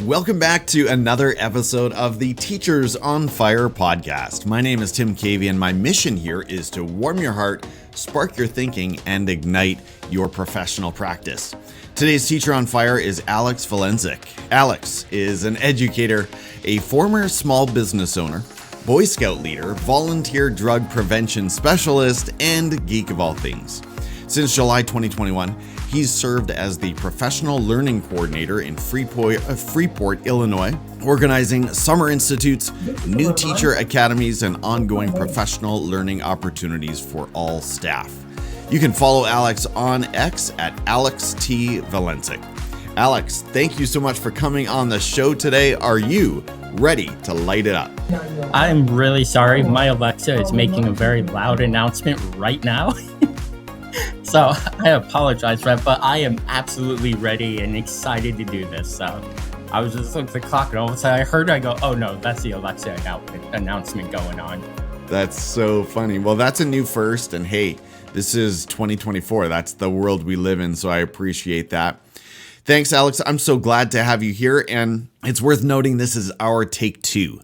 Welcome back to another episode of the Teachers on Fire podcast. My name is Tim Cavey, and my mission here is to warm your heart, spark your thinking, and ignite your professional practice. Today's Teacher on Fire is Alex VALENCIC. Alex is an educator, a former small business owner, Boy Scout leader, volunteer drug prevention specialist, and geek of all things. Since July 2021, he's served as the professional learning coordinator in Freeport, Illinois, organizing summer institutes, new teacher academies, and ongoing professional learning opportunities for all staff. You can follow Alex on X at AlexTVALENCIC. Alex, thank you so much for coming on the show today. Are you ready to light it up? I'm really sorry. My Alexa is making a very loud announcement right now. So I apologize for that, but I am absolutely ready and excited to do this. So I was just looking at the clock and all of a sudden I go, oh no, that's the Alexa announcement going on. That's so funny. Well, that's a new first, and hey, this is 2024. That's the world we live in, so I appreciate that. Thanks, Alex. I'm so glad to have you here, and it's worth noting this is our take 2.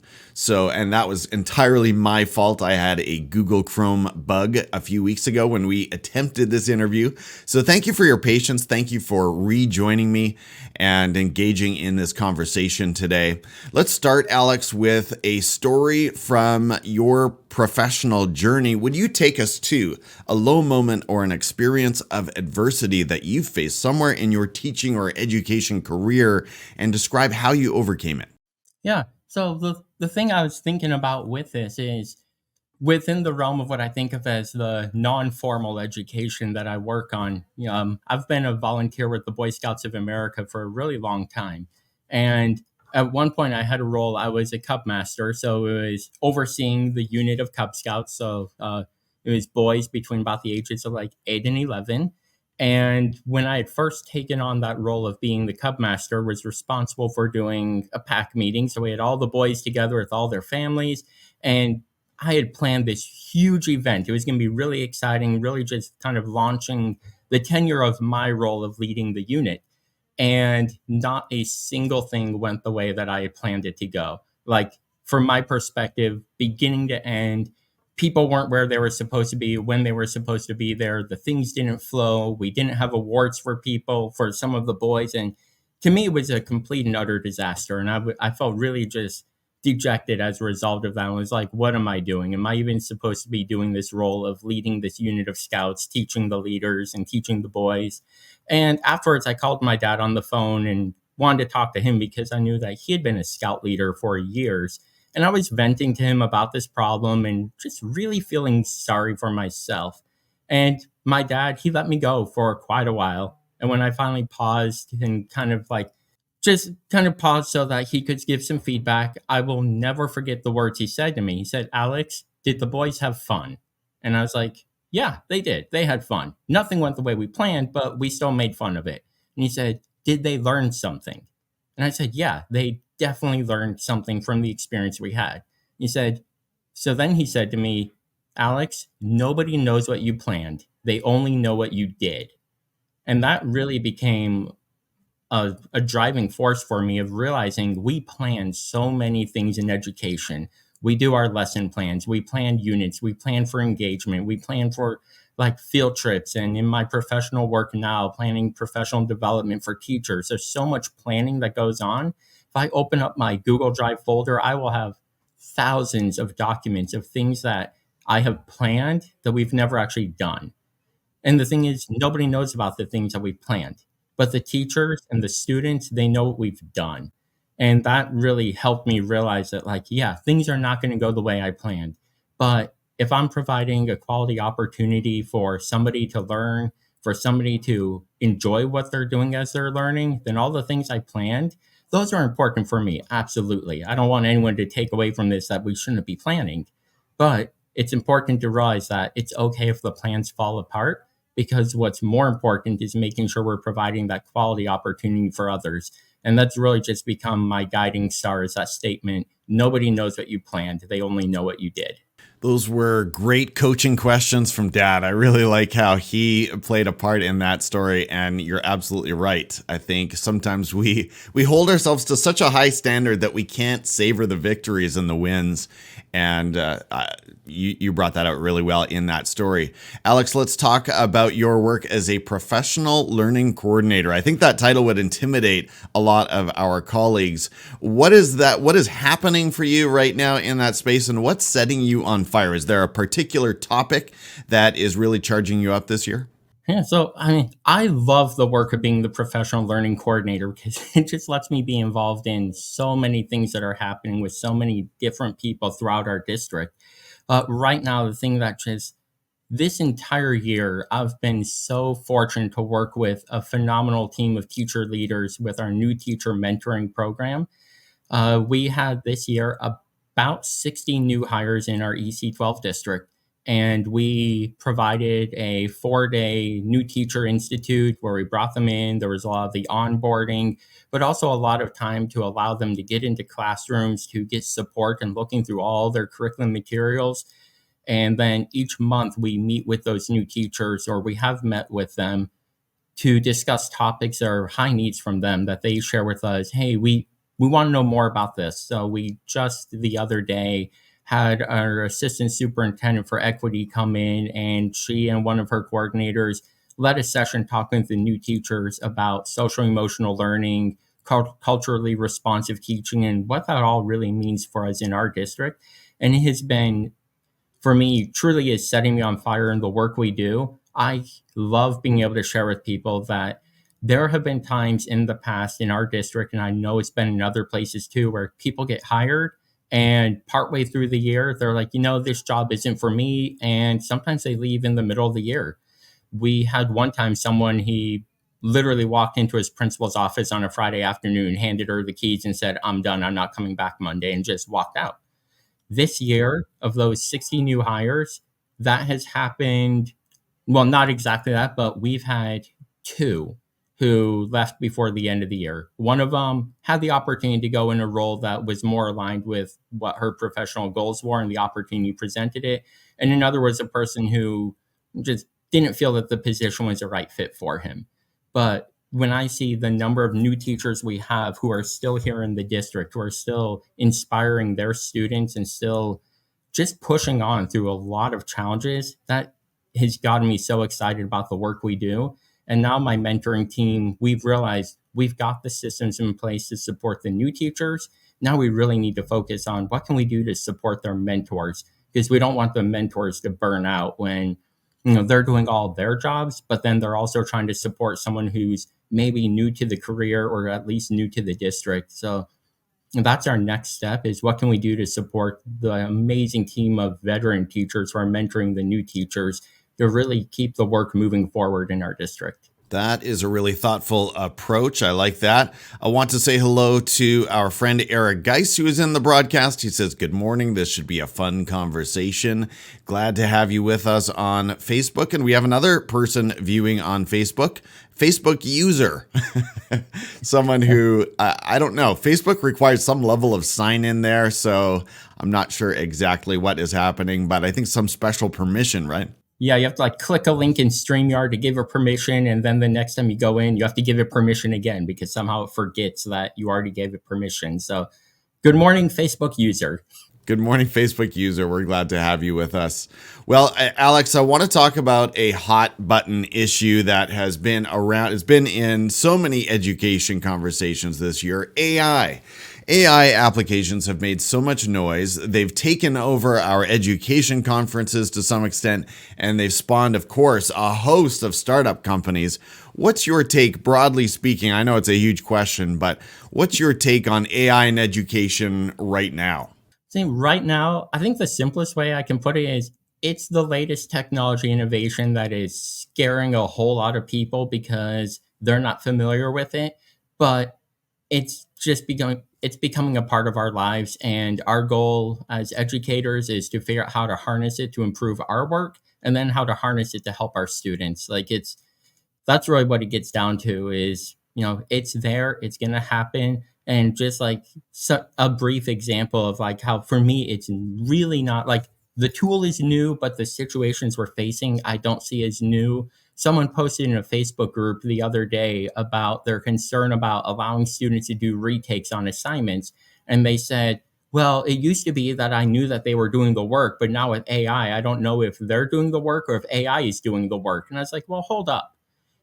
And that was entirely my fault. I had a Google Chrome bug a few weeks ago when we attempted this interview. So thank you for your patience. Thank you for rejoining me and engaging in this conversation today. Let's start, Alex, with a story from your professional journey. Would you take us to a low moment or an experience of adversity that you faced somewhere in your teaching or education career and describe how you overcame it? Yeah. So the thing I was thinking about with this is within the realm of what I think of as the non-formal education that I work on. I've been a volunteer with the Boy Scouts of America for a really long time. And at one point I had a role, I was a Cub Master. So it was overseeing the unit of Cub Scouts. So it was boys between about the ages of like 8 and 11. And when I had first taken on that role of being the Cub Master, was responsible for doing a pack meeting. So we had all the boys together with all their families. And I had planned this huge event. It was going to be really exciting, really just kind of launching the tenure of my role of leading the unit. And not a single thing went the way that I had planned it to go. Like, from my perspective, beginning to end, people weren't where they were supposed to be when they were supposed to be there. The things didn't flow. We didn't have awards for people, for some of the boys. And to me, it was a complete and utter disaster. And I felt really just dejected as a result of that. I was like, what am I doing? Am I even supposed to be doing this role of leading this unit of scouts, teaching the leaders and teaching the boys? And afterwards, I called my dad on the phone and wanted to talk to him because I knew that he had been a scout leader for years. And I was venting to him about this problem and just really feeling sorry for myself. And my dad, he let me go for quite a while. And when I finally paused and kind of paused so that he could give some feedback, I will never forget the words he said to me. He said, "Alex, did the boys have fun?" And I was like, yeah, they did. They had fun. Nothing went the way we planned, but we still made fun of it. And he said, "Did they learn something?" And I said, yeah, they definitely learned something from the experience we had. He said, so then he said to me, "Alex, nobody knows what you planned. They only know what you did." And that really became a driving force for me of realizing we plan so many things in education. We do our lesson plans, we plan units, we plan for engagement, we plan for like field trips. And in my professional work now, planning professional development for teachers, there's so much planning that goes on. If I open up my Google Drive folder, I will have thousands of documents of things that I have planned that we've never actually done. And the thing is, nobody knows about the things that we've planned, but the teachers and the students, they know what we've done. And that really helped me realize that, like, yeah, things are not going to go the way I planned. But if I'm providing a quality opportunity for somebody to learn, for somebody to enjoy what they're doing as they're learning, then all the things I planned, those are important for me. Absolutely. I don't want anyone to take away from this that we shouldn't be planning. But it's important to realize that it's okay if the plans fall apart, because what's more important is making sure we're providing that quality opportunity for others. And that's really just become my guiding star, is that statement: nobody knows what you planned. They only know what you did. Those were great coaching questions from Dad. I really like how he played a part in that story, and you're absolutely right. I think sometimes we hold ourselves to such a high standard that we can't savor the victories and the wins. And you brought that out really well in that story. Alex, let's talk about your work as a professional learning coordinator. I think that title would intimidate a lot of our colleagues. What is that? What is happening for you right now in that space, and what's setting you on fire? Is there a particular topic that is really charging you up this year? Yeah, so I mean, I love the work of being the professional learning coordinator because it just lets me be involved in so many things that are happening with so many different people throughout our district. Right now, the thing that just this entire year, I've been so fortunate to work with a phenomenal team of teacher leaders with our new teacher mentoring program. We had this year about 60 new hires in our EC12 district, and we provided a 4-day new teacher institute where we brought them in. There was a lot of the onboarding, but also a lot of time to allow them to get into classrooms, to get support and looking through all their curriculum materials. And then each month we meet with those new teachers, or we have met with them to discuss topics that are high needs from them that they share with us. Hey, we want to know more about this. So we just the other day had our assistant superintendent for equity come in, and she and one of her coordinators led a session talking with the new teachers about social emotional learning, culturally responsive teaching, and what that all really means for us in our district. And it has been, for me, truly is setting me on fire in the work we do. I love being able to share with people that there have been times in the past in our district, and I know it's been in other places too, where people get hired and partway through the year, they're like, this job isn't for me. And sometimes they leave in the middle of the year. We had one time someone, he literally walked into his principal's office on a Friday afternoon, handed her the keys and said, I'm done. I'm not coming back Monday, and just walked out. This year, of those 60 new hires, that has happened. Well, not exactly that, but we've had two who left before the end of the year. One of them had the opportunity to go in a role that was more aligned with what her professional goals were, and the opportunity presented it. And another was a person who just didn't feel that the position was the right fit for him. But when I see the number of new teachers we have who are still here in the district, who are still inspiring their students and still just pushing on through a lot of challenges, that has gotten me so excited about the work we do. And now my mentoring team, we've realized we've got the systems in place to support the new teachers. Now we really need to focus on what can we do to support their mentors, because we don't want the mentors to burn out when they're doing all their jobs, but then they're also trying to support someone who's maybe new to the career or at least new to the district. So that's our next step, is what can we do to support the amazing team of veteran teachers who are mentoring the new teachers to really keep the work moving forward in our district. That is a really thoughtful approach. I like that. I want to say hello to our friend Eric Geis, who is in the broadcast. He says, good morning. This should be a fun conversation. Glad to have you with us on Facebook. And we have another person viewing on Facebook, Facebook user, someone who, I don't know, Facebook requires some level of sign in there. So I'm not sure exactly what is happening, but I think some special permission, right? Yeah, you have to click a link in StreamYard to give it permission, and then the next time you go in, you have to give it permission again because somehow it forgets that you already gave it permission. So, good morning, Facebook user. Good morning, Facebook user. We're glad to have you with us. Well, Alex, I want to talk about a hot button issue that has been around. It's been in so many education conversations this year, AI. AI applications have made so much noise. They've taken over our education conferences to some extent, and they've spawned, of course, a host of startup companies. What's your take, broadly speaking? I know it's a huge question, but what's your take on AI in education right now? See, right now, I think the simplest way I can put it is it's the latest technology innovation that is scaring a whole lot of people because they're not familiar with it. But it's becoming a part of our lives, and our goal as educators is to figure out how to harness it to improve our work, and then how to harness it to help our students. That's really what it gets down to, is it's there, it's going to happen. And just a brief example of how for me it's really not the tool is new, but the situations we're facing, I don't see as new. Someone posted in a Facebook group the other day about their concern about allowing students to do retakes on assignments. And they said, well, it used to be that I knew that they were doing the work, but now with AI, I don't know if they're doing the work or if AI is doing the work. And I was like, well, hold up.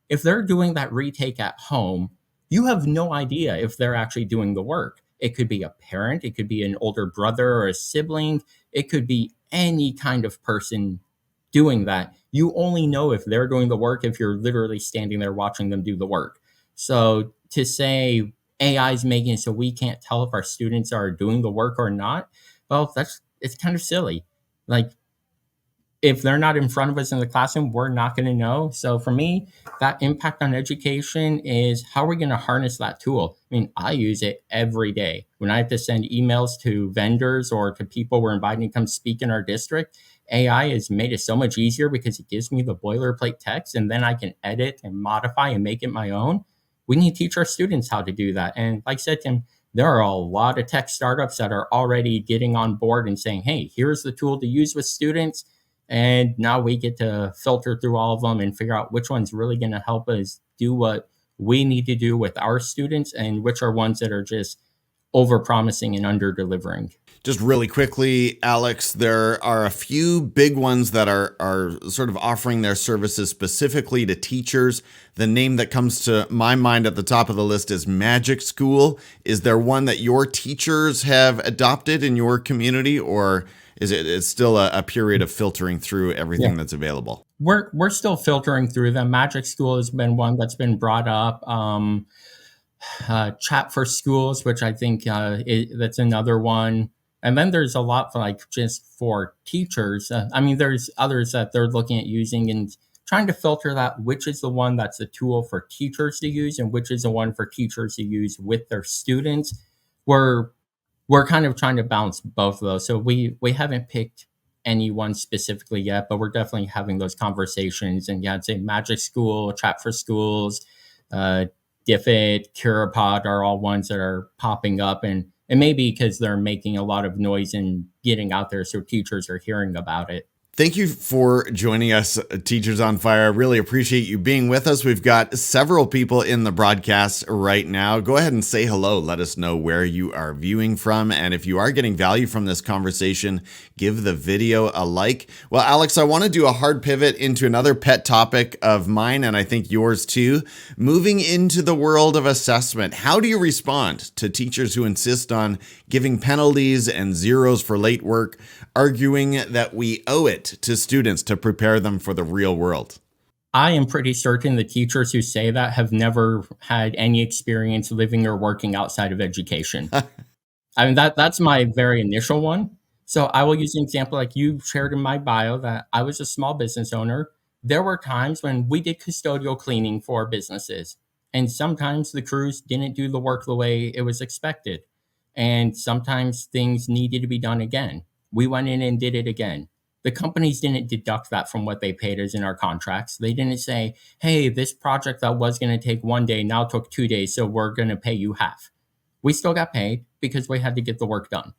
If they're doing that retake at home, you have no idea if they're actually doing the work. It could be a parent, it could be an older brother or a sibling, it could be any kind of person doing that. You only know if they're doing the work if you're literally standing there watching them do the work. So to say AI is making it so we can't tell if our students are doing the work or not, well, it's kind of silly. Like, if they're not in front of us in the classroom, we're not going to know. So for me, that impact on education is how are we going to harness that tool? I mean, I use it every day. When I have to send emails to vendors or to people we're inviting to come speak in our district, AI has made it so much easier because it gives me the boilerplate text and then I can edit and modify and make it my own. We need to teach our students how to do that. And like I said, Tim, there are a lot of tech startups that are already getting on board and saying, hey, here's the tool to use with students, and now we get to filter through all of them and figure out which one's really going to help us do what we need to do with our students and which are ones that are just over promising and under delivering. Just really quickly, Alex, there are a few big ones that are sort of offering their services specifically to teachers. The name that comes to my mind at the top of the list is Magic School. Is there one that your teachers have adopted in your community, or is it's still a period of filtering through everything that's available? We're still filtering through them. Magic School has been one that's been brought up. Chat for Schools, which I think that's another one. And then there's a lot for like just for teachers. I mean, there's others that they're looking at using and trying to filter that which is the one that's a tool for teachers to use and which is the one for teachers to use with their students. We're we're kind of trying to balance both of those. So we haven't picked anyone specifically yet, but we're definitely having those conversations. And yeah, I'd say Magic School, Chat for Schools, uh, Diffit, Curapod are all ones that are popping up, and it may be because they're making a lot of noise and getting out there, so teachers are hearing about it. Thank you for joining us, Teachers on Fire. I really appreciate you being with us. We've got several people in the broadcast right now. Go ahead and say hello. Let us know where you are viewing from. And if you are getting value from this conversation, give the video a like. Well, Alex, I want to do a hard pivot into another pet topic of mine, and I think yours too. Moving into the world of assessment, how do you respond to teachers who insist on giving penalties and zeros for late work, arguing that we owe it to students to prepare them for the real world? I am pretty certain the teachers who say that have never had any experience living or working outside of education. I mean, that's my very initial one. So I will use an example like you shared in my bio that I was a small business owner. There were times when we did custodial cleaning for businesses, and sometimes the crews didn't do the work the way it was expected. And sometimes things needed to be done again. We went in and did it again. The companies didn't deduct that from what they paid us in our contracts. They didn't say, hey, this project that was going to take 1 day now took 2 days, so we're going to pay you half. We still got paid because we had to get the work done.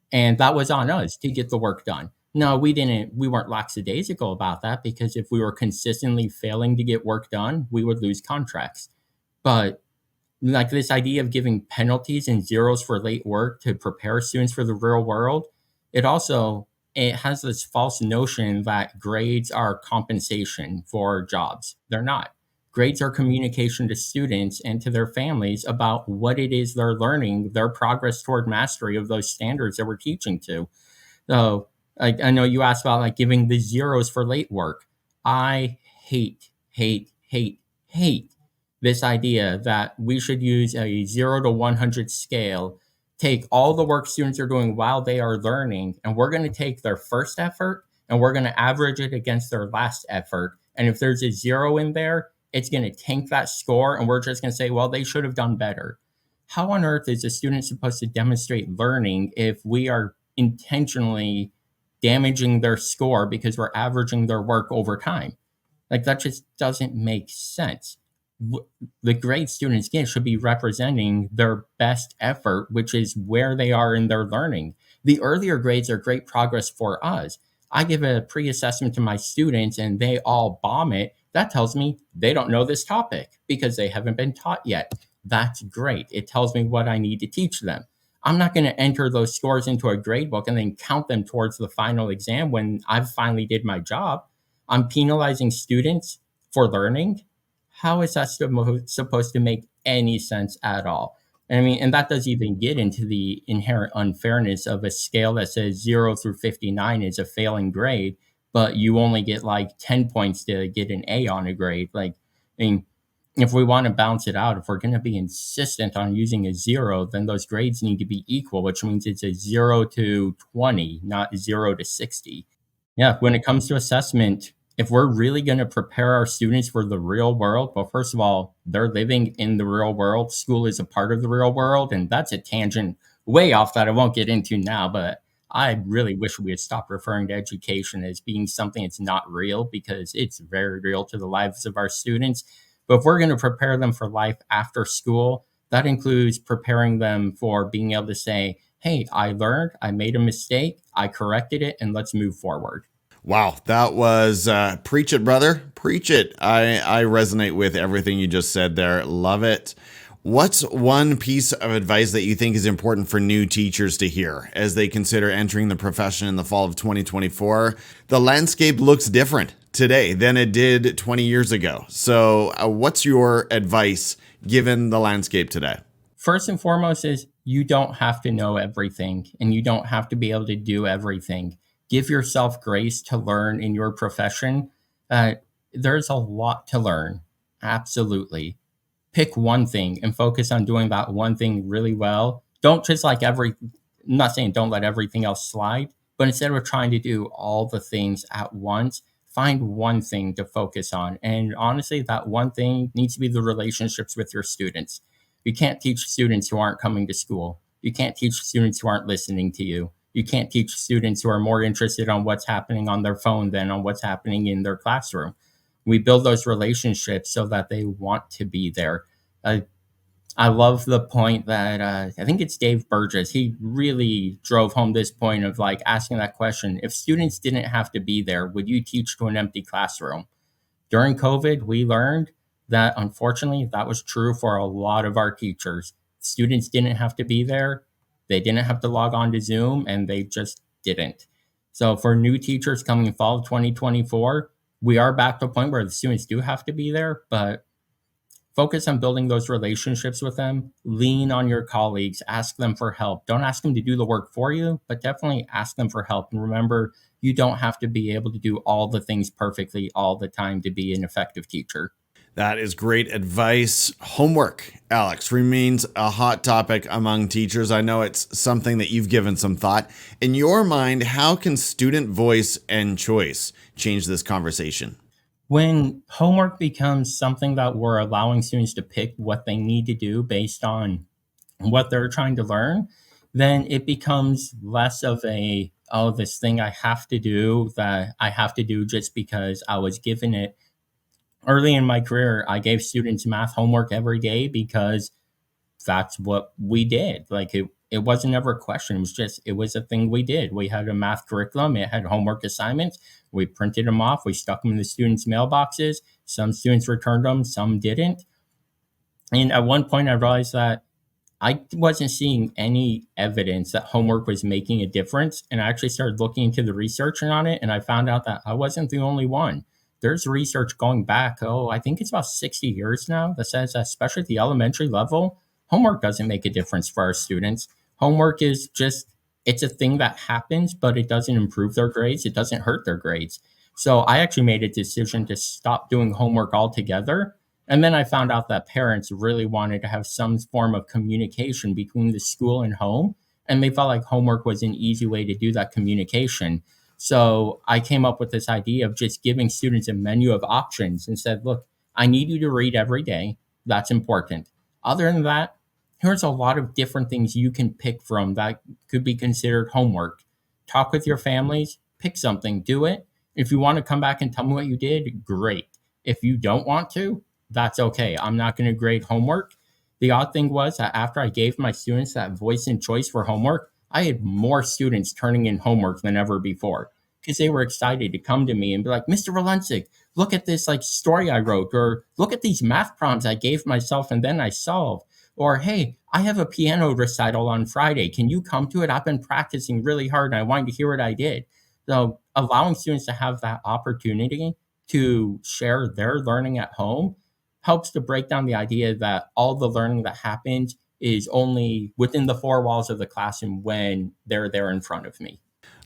And that was on us to get the work done. No, we weren't lackadaisical about that, because if we were consistently failing to get work done, we would lose contracts. But like this idea of giving penalties and zeros for late work to prepare students for the real world, it has this false notion that grades are compensation for jobs. They're not. Grades are communication to students and to their families about what it is they're learning, their progress toward mastery of those standards that we're teaching to. So I know you asked about like giving the zeros for late work. I hate this idea that we should use a 0 to 100 scale, take all the work students are doing while they are learning, and we're going to take their first effort and we're going to average it against their last effort. And if there's a zero in there, it's going to tank that score, and we're just going to say, well, they should have done better. How on earth is a student supposed to demonstrate learning if we are intentionally damaging their score because we're averaging their work over time? Like, that just doesn't make sense. The grade students get should be representing their best effort, which is where they are in their learning. The earlier grades are great progress for us. I give a pre-assessment to my students and they all bomb it, that tells me they don't know this topic because they haven't been taught yet. That's great. It tells me what I need to teach them. I'm not going to enter those scores into a grade book and then count them towards the final exam when I've finally did my job. I'm penalizing students for learning. How is that supposed to make any sense at all? I mean, and that doesn't even get into the inherent unfairness of a scale that says 0 through 59 is a failing grade, but you only get like 10 points to get an A on a grade. Like, I mean, if we want to balance it out, if we're going to be insistent on using a 0, then those grades need to be equal, which means it's a 0 to 20, not 0 to 60. Yeah, when it comes to assessment, if we're really going to prepare our students for the real world, well, first of all, they're living in the real world. School is a part of the real world, and that's a tangent way off that I won't get into now. But I really wish we would stop referring to education as being something that's not real, because it's very real to the lives of our students. But if we're going to prepare them for life after school, that includes preparing them for being able to say, hey, I learned, I made a mistake, I corrected it, and let's move forward. Wow, that was preach it, brother. Preach it. I resonate with everything you just said there. Love it. What's one piece of advice that you think is important for new teachers to hear as they consider entering the profession in the fall of 2024? The landscape looks different today than it did 20 years ago. So what's your advice given the landscape today? First and foremost is you don't have to know everything and you don't have to be able to do everything. Give yourself grace to learn in your profession. There's a lot to learn. Absolutely. Pick one thing and focus on doing that one thing really well. Don't just I'm not saying don't let everything else slide, but instead of trying to do all the things at once, find one thing to focus on. And honestly, that one thing needs to be the relationships with your students. You can't teach students who aren't coming to school. You can't teach students who aren't listening to you. You can't teach students who are more interested on what's happening on their phone than on what's happening in their classroom. We build those relationships so that they want to be there. Uh, I love the point that I think it's Dave Burgess. He really drove home this point of like asking that question: if students didn't have to be there, would you teach to an empty classroom? During COVID, we learned that unfortunately that was true for a lot of our teachers. Students didn't have to be there, they didn't have to log on to Zoom, and they just didn't. So for new teachers coming in fall of 2024, we are back to a point where the students do have to be there, but focus on building those relationships with them. Lean on your colleagues, ask them for help. Don't ask them to do the work for you, but definitely ask them for help. And remember, you don't have to be able to do all the things perfectly all the time to be an effective teacher. That is great advice. Homework, Alex, remains a hot topic among teachers. I know it's something that you've given some thought. In your mind, how can student voice and choice change this conversation? When homework becomes something that we're allowing students to pick what they need to do based on what they're trying to learn, then it becomes less of a, oh, this thing I have to do that I have to do just because I was given it. Early in my career, I gave students math homework every day because that's what we did. Like it wasn't ever a question. It was just, it was a thing we did. We had a math curriculum. It had homework assignments. We printed them off. We stuck them in the students' mailboxes. Some students returned them, some didn't. And at one point, I realized that I wasn't seeing any evidence that homework was making a difference. And I actually started looking into the research on it. And I found out that I wasn't the only one. There's research going back, I think it's about 60 years now, that says that, especially at the elementary level, homework doesn't make a difference for our students. Homework is just, it's a thing that happens, but it doesn't improve their grades. It doesn't hurt their grades. So I actually made a decision to stop doing homework altogether. And then I found out that parents really wanted to have some form of communication between the school and home. And they felt like homework was an easy way to do that communication. So I came up with this idea of just giving students a menu of options and said, look, I need you to read every day. That's important. Other than that, here's a lot of different things you can pick from that could be considered homework. Talk with your families, pick something, do it. If you want to come back and tell me what you did, great. If you don't want to, that's okay. I'm not going to grade homework. The odd thing was that after I gave my students that voice and choice for homework, I had more students turning in homework than ever before. because they were excited to come to me and be like, Mr. Valencic, look at this like story I wrote, or look at these math problems I gave myself and then I solved. Or hey, I have a piano recital on Friday. Can you come to it? I've been practicing really hard and I wanted to hear what I did. So allowing students to have that opportunity to share their learning at home helps to break down the idea that all the learning that happens is only within the four walls of the classroom when they're there in front of me.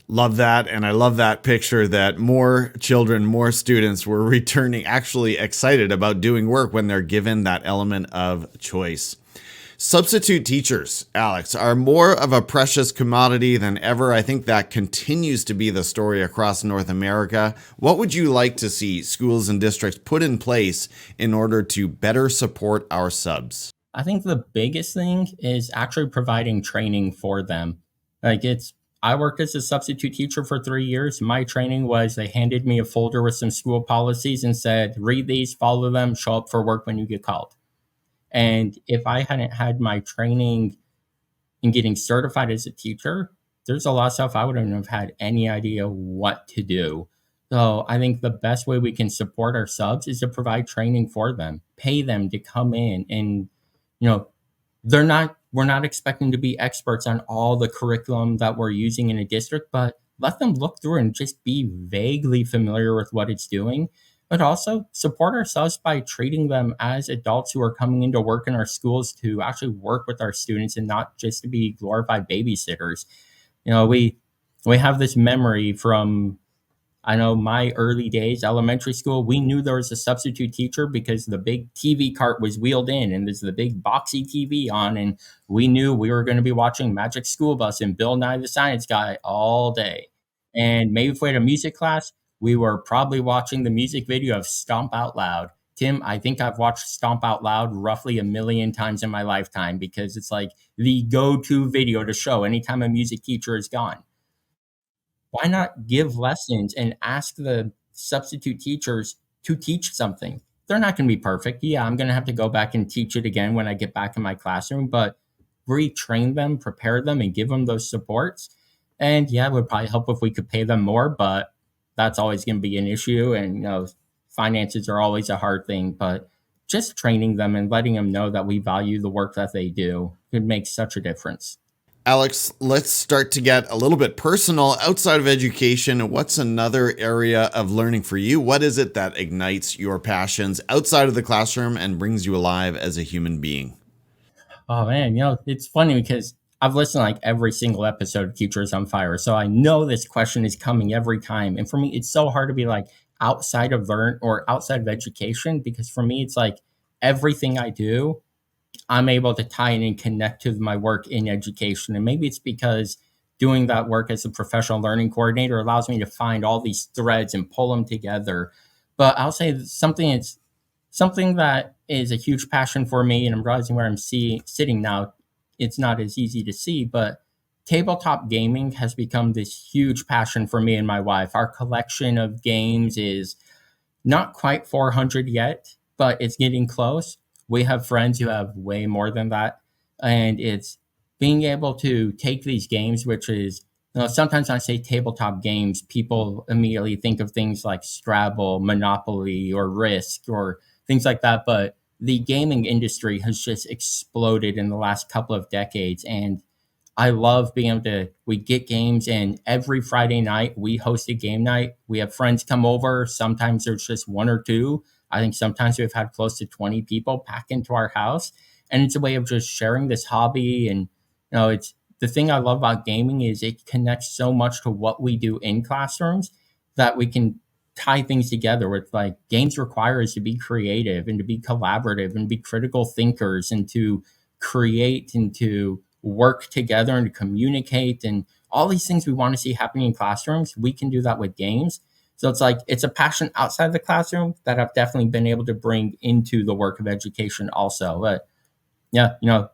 Love that. And I love that picture that more children, more students were returning actually excited about doing work when they're given that element of choice. Substitute teachers, Alex, are more of a precious commodity than ever. I think that continues to be the story across North America. What would you like to see schools and districts put in place in order to better support our subs? I think the biggest thing is actually providing training for them. Like I worked as a substitute teacher for 3 years. My training was they handed me a folder with some school policies and said, read these, follow them, show up for work when you get called. And if I hadn't had my training in getting certified as a teacher, there's a lot of stuff I wouldn't have had any idea what to do. So I think the best way we can support our subs is to provide training for them, pay them to come in and, you know, we're not expecting to be experts on all the curriculum that we're using in a district, but let them look through and just be vaguely familiar with what it's doing. But also support ourselves by treating them as adults who are coming into work in our schools to actually work with our students and not just to be glorified babysitters. You know, we have this memory from, I know, my early days, elementary school, we knew there was a substitute teacher because the big TV cart was wheeled in and there's the big boxy TV on. And we knew we were going to be watching Magic School Bus and Bill Nye the Science Guy all day. And maybe if we had a music class, we were probably watching the music video of Stomp Out Loud. Tim, I think I've watched Stomp Out Loud roughly a million times in my lifetime because it's like the go to video to show anytime a music teacher is gone. Why not give lessons and ask the substitute teachers to teach something? They're not going to be perfect. Yeah, I'm going to have to go back and teach it again when I get back in my classroom, but retrain them, prepare them, and give them those supports. And yeah, it would probably help if we could pay them more, but that's always going to be an issue. And, you know, finances are always a hard thing, but just training them and letting them know that we value the work that they do could make such a difference. Alex, let's start to get a little bit personal outside of education. What's another area of learning for you? What is it that ignites your passions outside of the classroom and brings you alive as a human being? Oh man, you know, it's funny because I've listened to like every single episode of Teachers on Fire. So I know this question is coming every time. And for me, it's so hard to be like outside of learn or outside of education because for me, it's like everything I do I'm able to tie in and connect to my work in education. And maybe it's because doing that work as a professional learning coordinator allows me to find all these threads and pull them together. But I'll say something that is a huge passion for me, and I'm realizing where sitting now, it's not as easy to see, but tabletop gaming has become this huge passion for me and my wife. Our collection of games is not quite 400 yet, but it's getting close. We have friends who have way more than that. And it's being able to take these games, which is, you know, sometimes when I say tabletop games, people immediately think of things like Scrabble, Monopoly, or Risk, or things like that. But the gaming industry has just exploded in the last couple of decades. And I love being able to, we get games and every Friday night we host a game night. We have friends come over. Sometimes there's just one or two. I think sometimes we've had close to 20 people pack into our house. And it's a way of just sharing this hobby. And, you know, it's the thing I love about gaming is it connects so much to what we do in classrooms that we can tie things together with like games require us to be creative and to be collaborative and be critical thinkers and to create and to work together and to communicate and all these things we want to see happening in classrooms. We can do that with games. So it's like it's a passion outside the classroom that I've definitely been able to bring into the work of education also. But yeah, you know,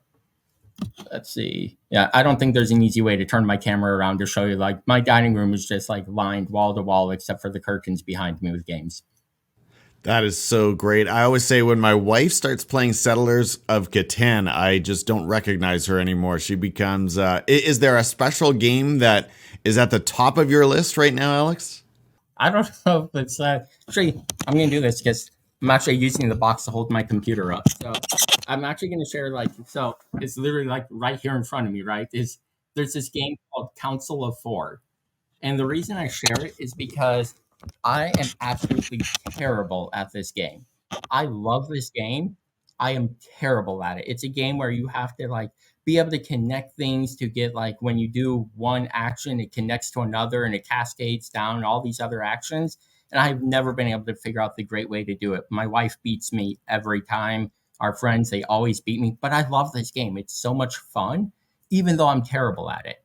let's see. Yeah, I don't think there's an easy way to turn my camera around to show you like my dining room is just like lined wall to wall except for the curtains behind me with games. That is so great. I always say when my wife starts playing Settlers of Catan, I just don't recognize her anymore. She becomes. Is there a special game that is at the top of your list right now, Alex? I don't know if it's actually. I'm gonna do this because I'm actually using the box to hold my computer up. So I'm actually gonna share like so. It's literally like right here in front of me. Right? Is there's this game called Council of Four, and the reason I share it is because I am absolutely terrible at this game. I love this game. I am terrible at it. It's a game where you have to like be able to connect things to get like when you do one action, it connects to another and it cascades down all these other actions. And I've never been able to figure out the great way to do it. My wife beats me every time. Our friends, they always beat me, but I love this game. It's so much fun, even though I'm terrible at it.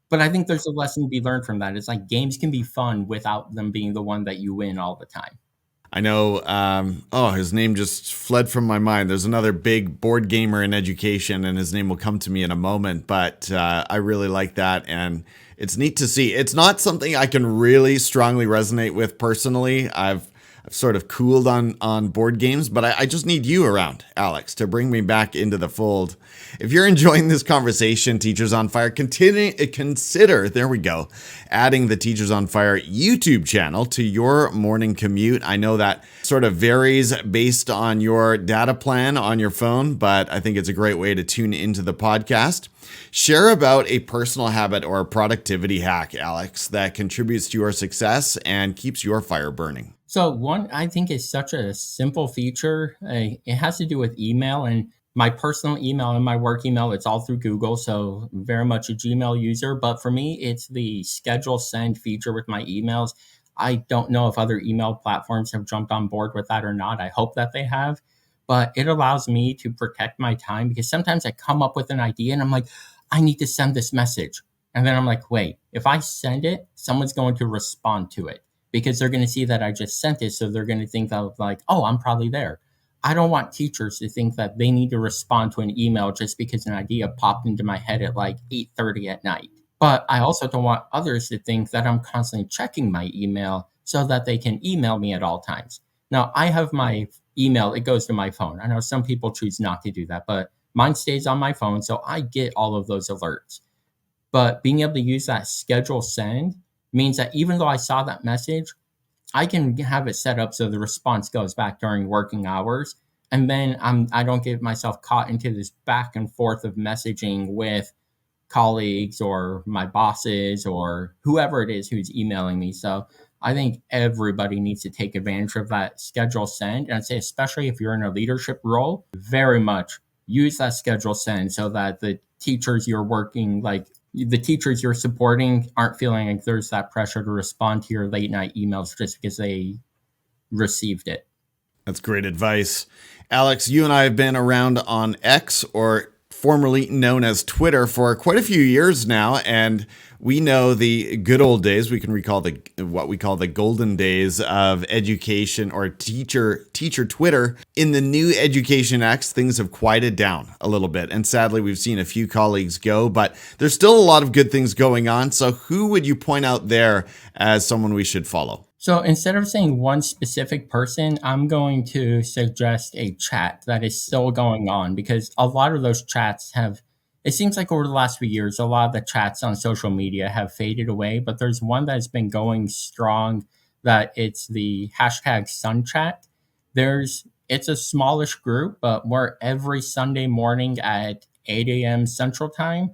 But I think there's a lesson to be learned from that. It's like games can be fun without them being the one that you win all the time. I know. Oh, his name just fled from my mind. There's another big board gamer in education, and his name will come to me in a moment. But I really like that, and it's neat to see. It's not something I can really strongly resonate with personally. I've sort of cooled on board games, but I just need you around, Alex, to bring me back into the fold. If you're enjoying this conversation, Teachers on Fire, consider, there we go, adding the Teachers on Fire YouTube channel to your morning commute. I know that sort of varies based on your data plan on your phone, but I think it's a great way to tune into the podcast. Share about a personal habit or a productivity hack, Alex, that contributes to your success and keeps your fire burning. So one I think is such a simple feature. It has to do with email and my personal email and my work email. It's all through Google, so very much a Gmail user. But for me, it's the schedule send feature with my emails. I don't know if other email platforms have jumped on board with that or not. I hope that they have, but it allows me to protect my time because sometimes I come up with an idea and I'm like, I need to send this message. And then I'm like, wait, if I send it, someone's going to respond to it because they're going to see that I just sent it. So they're going to think of like, oh, I'm probably there. I don't want teachers to think that they need to respond to an email just because an idea popped into my head at like 8:30 at night. But I also don't want others to think that I'm constantly checking my email so that they can email me at all times. Now, I have my email, it goes to my phone. I know some people choose not to do that, but mine stays on my phone. So I get all of those alerts. But being able to use that schedule send means that even though I saw that message, I can have it set up so the response goes back during working hours. And then I don't get myself caught into this back and forth of messaging with colleagues or my bosses or whoever it is who's emailing me. So I think everybody needs to take advantage of that schedule send. And I'd say, especially if you're in a leadership role, very much use that schedule send so that the teachers you're working, like the teachers you're supporting, aren't feeling like there's that pressure to respond to your late night emails just because they received it. That's great advice. Alex, you and I have been around on X, or formerly known as Twitter, for quite a few years now, and we know the good old days. We can recall the what we call the golden days of education or teacher Twitter. In the new Education X, things have quieted down a little bit, and sadly, we've seen a few colleagues go, but there's still a lot of good things going on. So, who would you point out there as someone we should follow? So instead of saying one specific person, I'm going to suggest a chat that is still going on because a lot of those chats have, it seems like over the last few years, a lot of the chats on social media have faded away, but there's one that's been going strong that it's the hashtag Sun Chat. It's a smallish group, but we're every Sunday morning at 8 a.m. Central Time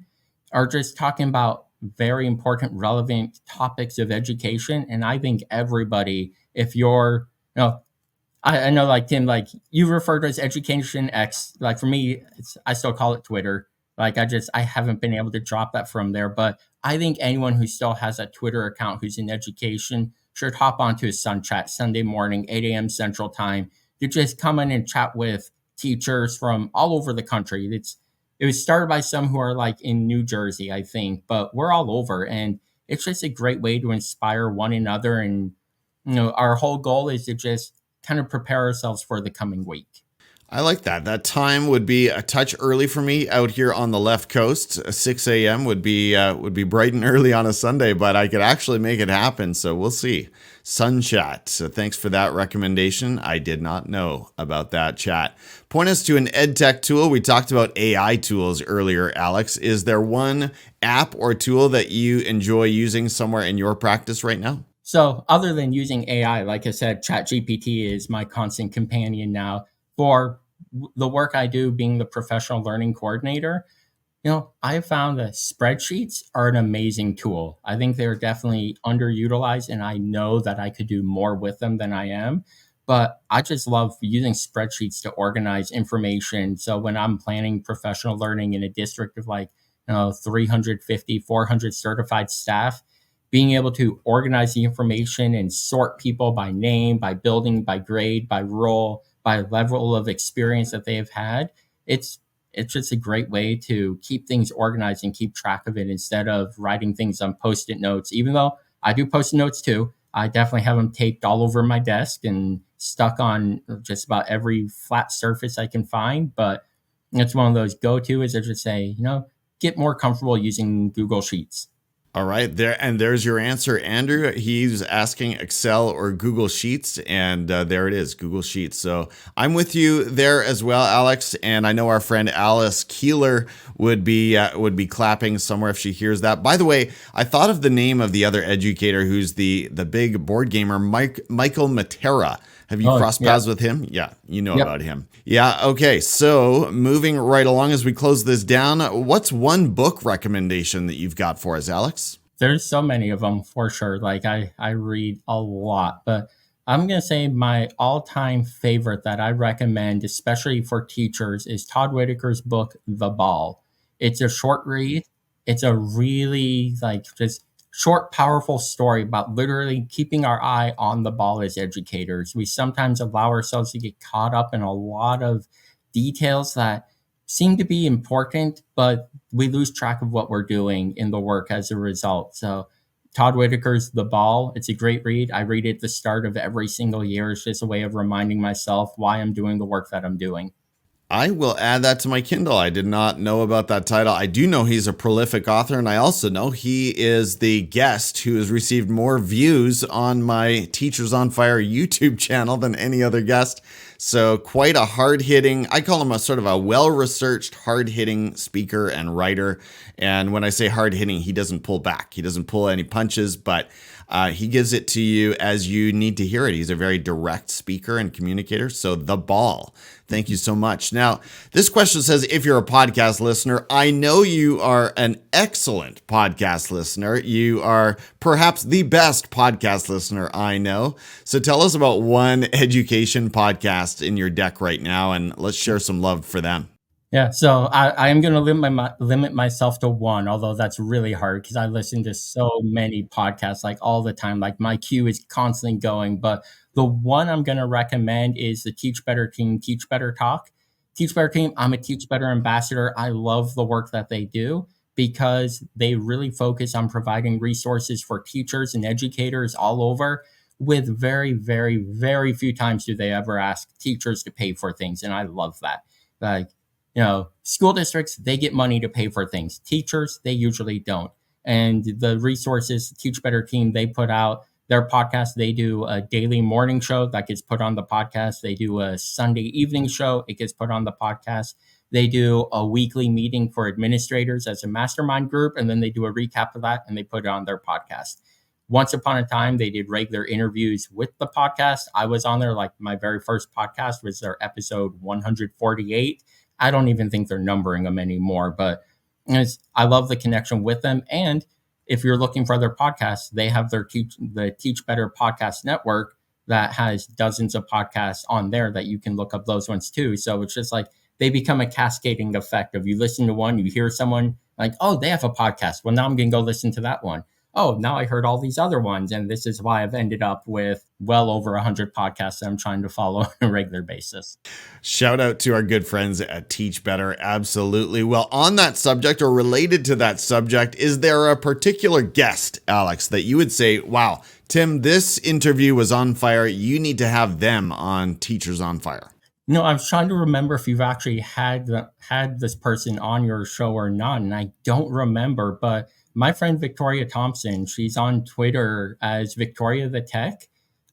are just talking about very important, relevant topics of education. And I think everybody, if you're, I know like Tim, like you refer to as Education X, like for me, I still call it Twitter. Like I haven't been able to drop that from there. But I think anyone who still has a Twitter account who's in education should hop onto his Sun Chat Sunday morning, 8 a.m. Central Time to just come in and chat with teachers from all over the country. It was started by some who are like in New Jersey, I think, but we're all over. And it's just a great way to inspire one another. And, our whole goal is to just kind of prepare ourselves for the coming week. I like that. That time would be a touch early for me out here on the left coast. 6 a.m. would be bright and early on a Sunday, but I could actually make it happen. So we'll see. Sun Chat. So thanks for that recommendation. I did not know about that chat. Point us to an EdTech tool. We talked about AI tools earlier, Alex. Is there one app or tool that you enjoy using somewhere in your practice right now? So other than using AI, like I said, ChatGPT is my constant companion now for the work I do being the professional learning coordinator. I found that spreadsheets are an amazing tool. I think they're definitely underutilized, and I know that I could do more with them than I am. But I just love using spreadsheets to organize information. So when I'm planning professional learning in a district of 350, 400 certified staff, being able to organize the information and sort people by name, by building, by grade, by role, by level of experience that they have had, it's it's just a great way to keep things organized and keep track of it instead of writing things on post-it notes. Even though I do post-it notes too, I definitely have them taped all over my desk and stuck on just about every flat surface I can find. But it's one of those go-to is I just say, get more comfortable using Google Sheets. All right, there's your answer, Andrew. He's asking Excel or Google Sheets, and there it is, Google Sheets. So I'm with you there as well, Alex. And I know our friend Alice Keeler would be clapping somewhere if she hears that. By the way, I thought of the name of the other educator who's the big board gamer, Michael Matera. Have you crossed paths with him? Yeah, you know about him. Yeah, okay. So moving right along as we close this down, what's one book recommendation that you've got for us, Alex? There's so many of them for sure. Like I read a lot, but I'm going to say my all-time favorite that I recommend, especially for teachers, is Todd Whitaker's book, The Ball. It's a short read. It's a really just short, powerful story about literally keeping our eye on the ball as educators. We sometimes allow ourselves to get caught up in a lot of details that seem to be important, but we lose track of what we're doing in the work as a result. So Todd Whitaker's The Ball, it's a great read. I read it at the start of every single year. It's just a way of reminding myself why I'm doing the work that I'm doing. I will add that to my Kindle. I did not know about that title. I do know he's a prolific author, and I also know he is the guest who has received more views on my Teachers on Fire YouTube channel than any other guest. So quite a hard-hitting, I call him a sort of a well-researched, hard-hitting speaker and writer. And when I say hard-hitting, he doesn't pull back. He doesn't pull any punches, but he gives it to you as you need to hear it. He's a very direct speaker and communicator. So The Ball. Thank you so much. Now, this question says, if you're a podcast listener, I know you are an excellent podcast listener. You are perhaps the best podcast listener I know. So tell us about one education podcast in your deck right now, and let's share some love for them. Yeah, so I am going to limit myself to one, although that's really hard because I listen to so many podcasts all the time. My queue is constantly going. But the one I'm going to recommend is the Teach Better Team, Teach Better Talk. Teach Better Team, I'm a Teach Better ambassador. I love the work that they do because they really focus on providing resources for teachers and educators all over. With very, very, very few times do they ever ask teachers to pay for things. And I love that. School districts, they get money to pay for things. Teachers, they usually don't. And the resources, Teach Better Team, they put out their podcast. They do a daily morning show that gets put on the podcast. They do a Sunday evening show. It gets put on the podcast. They do a weekly meeting for administrators as a mastermind group. And then they do a recap of that and they put it on their podcast. Once upon a time, they did regular interviews with the podcast. I was on there, my very first podcast was their episode 148. I don't even think they're numbering them anymore, but I love the connection with them. And if you're looking for other podcasts, they have the Teach Better Podcast Network that has dozens of podcasts on there that you can look up those ones too. So it's just they become a cascading effect of you listen to one, you hear someone oh, they have a podcast. Well, now I'm going to go listen to that one. Oh, now I heard all these other ones. And this is why I've ended up with well over 100 podcasts that I'm trying to follow on a regular basis. Shout out to our good friends at Teach Better. Absolutely. Well, on that subject or related to that subject, is there a particular guest, Alex, that you would say, wow, Tim, this interview was on fire. You need to have them on Teachers on Fire? No, I was trying to remember if you've actually had this person on your show or not, and I don't remember. But my friend Victoria Thompson, she's on Twitter as Victoria the Tech.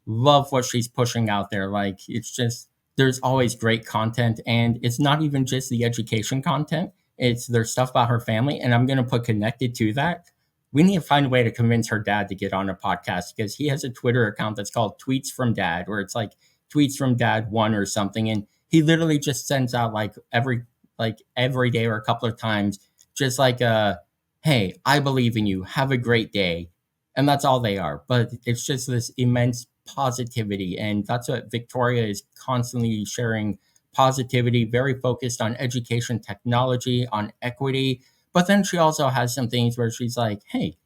Love what she's pushing out there. Like it's just there's always great content, and it's not even just the education content. It's there's stuff about her family, and I'm gonna put connected to that. We need to find a way to convince her dad to get on a podcast because he has a Twitter account that's called Tweets from Dad, where it's like tweets from dad one or something, and he literally just sends out every day or a couple of times just like a hey, I believe in you, have a great day. And that's all they are, but it's just this immense positivity, and that's what Victoria is constantly sharing. Positivity, very focused on education, technology, on equity. But then she also has some things where she's like, hey,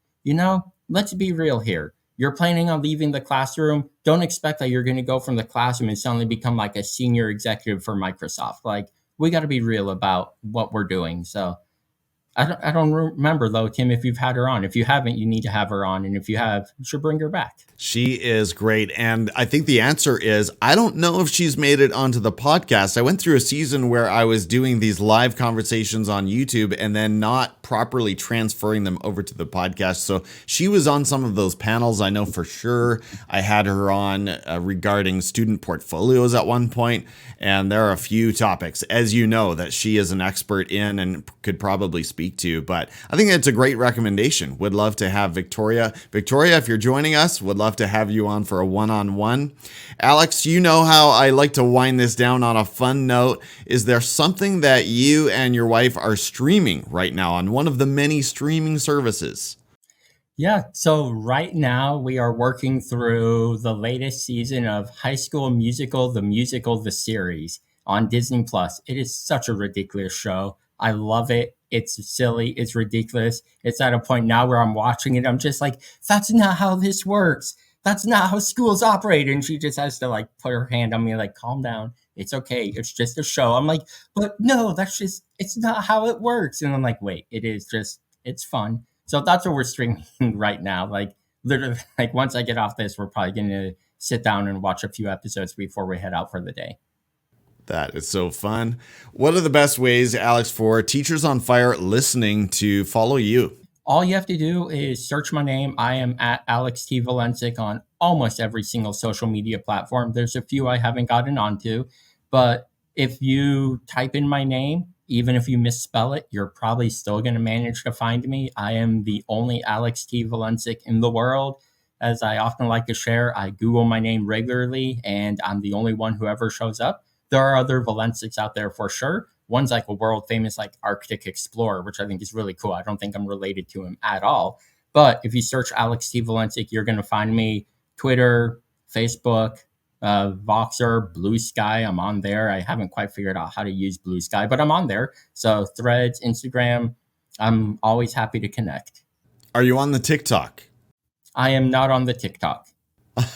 let's be real here. You're planning on leaving the classroom. Don't expect that you're going to go from the classroom and suddenly become like a senior executive for Microsoft. Like, we got to be real about what we're doing. So I don't remember though, Tim, if you've had her on. If you haven't, you need to have her on. And if you have, you should bring her back. She is great. And I think the answer is, I don't know if she's made it onto the podcast. I went through a season where I was doing these live conversations on YouTube and then not properly transferring them over to the podcast. So she was on some of those panels. I know for sure I had her on regarding student portfolios at one point. And there are a few topics, as you know, that she is an expert in and could probably speak to. But I think it's a great recommendation. Would love to have Victoria. Victoria, if you're joining us, would love to have you on for a one-on-one. Alex, you know how I like to wind this down on a fun note. Is there something that you and your wife are streaming right now on one of the many streaming services? Yeah, so right now we are working through the latest season of High School Musical, the series on Disney Plus. It is such a ridiculous show. I love it. It's silly. It's ridiculous. It's at a point now where I'm watching it. I'm just like, that's not how this works. That's not how schools operate. And she just has to like put her hand on me, like, calm down. It's okay. It's just a show. I'm like, but no, it's not how it works. And I'm like, wait, it's fun. So that's what we're streaming right now. Like literally, like once I get off this, we're probably going to sit down and watch a few episodes before we head out for the day. That is so fun. What are the best ways, Alex, for Teachers on Fire listening to follow you? All you have to do is search my name. I am at Alex T. VALENCIC on almost every single social media platform. There's a few I haven't gotten onto, but if you type in my name, even if you misspell it, you're probably still going to manage to find me. I am the only Alex T. VALENCIC in the world. As I often like to share, I Google my name regularly, and I'm the only one who ever shows up. There are other Valencics out there for sure. One's like a world famous like Arctic explorer, which I think is really cool. I don't think I'm related to him at all. But if you search Alex T. VALENCIC, you're going to find me Twitter, Facebook, Voxer, Blue Sky. I'm on there. I haven't quite figured out how to use Blue Sky, but I'm on there. So Threads, Instagram, I'm always happy to connect. Are you on the TikTok? I am not on the TikTok.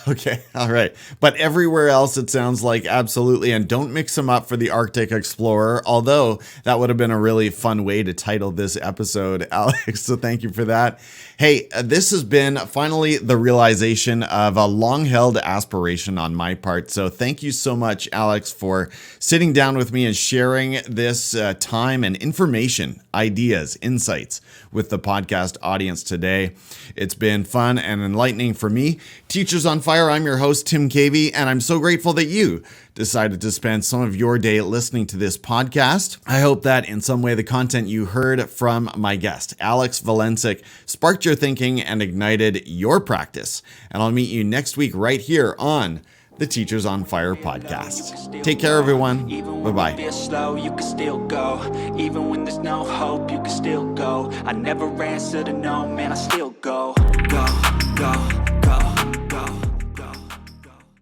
Okay. All right. But everywhere else, it sounds like absolutely. And don't mix them up for the Arctic Explorer, although that would have been a really fun way to title this episode, Alex. So thank you for that. Hey, this has been finally the realization of a long held aspiration on my part. So thank you so much, Alex, for sitting down with me and sharing this time and information, ideas, insights with the podcast audience today. It's been fun and enlightening for me. Teachers on Fire, I'm your host, Tim Cavey, and I'm so grateful that you decided to spend some of your day listening to this podcast. I hope that in some way the content you heard from my guest, Alex VALENCIC, sparked your thinking and ignited your practice. And I'll meet you next week right here on the Teachers on Fire podcast. Take care, everyone. Bye-bye. You can still go. Even when there's no hope, you can still go. I never answer to no, man, I still go.